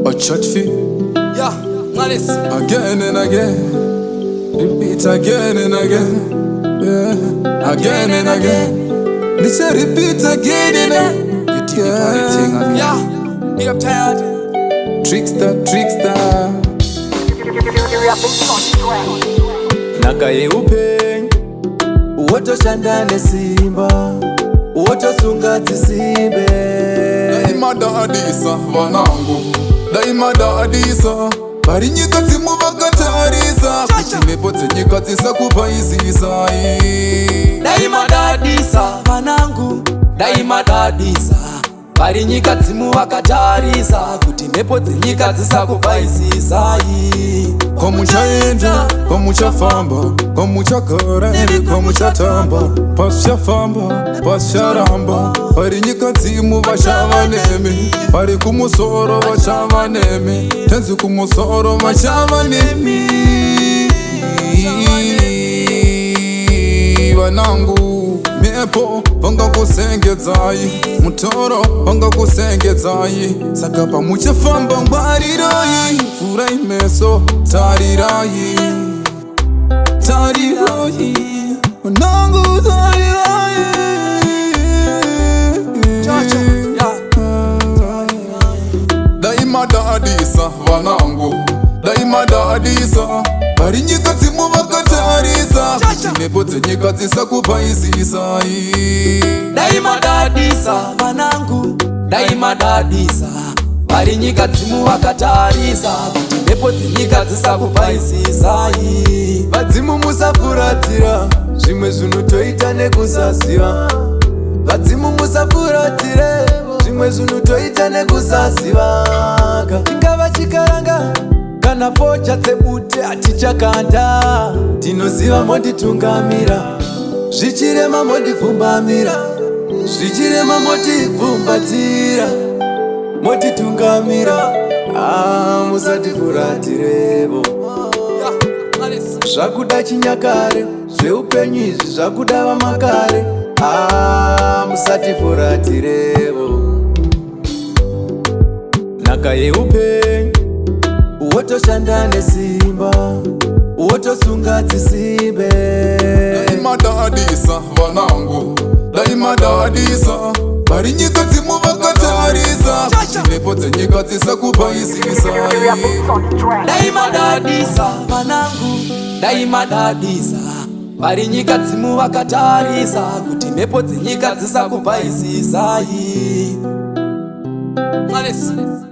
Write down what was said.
A church fee. Yeah, Alice. Again and again. Repeat again and again. Yeah. Again and again. They say repeat again and again. You did the party thing again. Yeah, big up tired. Trickster, trickster. Nakaye upenyu uotoshanda nesimba uotosunga zisimbe Daima dadisa vanangu, daima dadisa bari nyika dzimu vakatarisa kuti mhepo dzenyika dzisakupaisisa. daima dadisa vanangu, daima dadisa bari nyika dzimu vakatarisa kuti mhepo dzenyika dzisakupaisisa. Komuchaenda, komuchafamba, komuchagara ere komuchatamba, pasichafamba, pasicharamba, pari nyika dzimu vachava nemi, pari kumusoro vachava nemi, tenzi kumusoro vachava nemi. Vanangu, mhepo vangakusengedzai, mutoro vangakusengedzai, saka pamuchafamba ngwarirai, furai meso tarirai, tarirai, vanangu tarirai. Daima dadisa vanangu, daima dadisa bari nyika dzimu vakatarisa kuti mhepo dzenyika dzisakupaisisa. Daima dadisa vanangu, daima dadisa bari nyika dzimu vakatarisa kuti mhepo dzenyika dzisakupaisisa. Vadzimu musafuratira zvimwe zvinutoita nekusaziva, vadzimu musafuratire zvimwe zvinutoita nekusaziva. Chingava chikaranga kana focha dzebute hatichakanda, tinoziva monditungamira, zvichirema mondipfumbamira, zvichirema mondipfumbatira, monditungamira. Musatifuratire zvakuda chinyakare, zveupenyu izvi zvakuda vamakare. Musatifuratire nhaka yeupenyu uotoshanda nesimba, uotosunga zisimbe. Daima dadisa vanangu, daima dadisa bari nyika dzimu vakatarisa kuti mhepo dzenyika dzisakupaisisa. Daima dadisa vanangu, daima dadisa bari nyika dzimu vakatarisa kuti mhepo dzenyika dzisakupaisisa. Alice.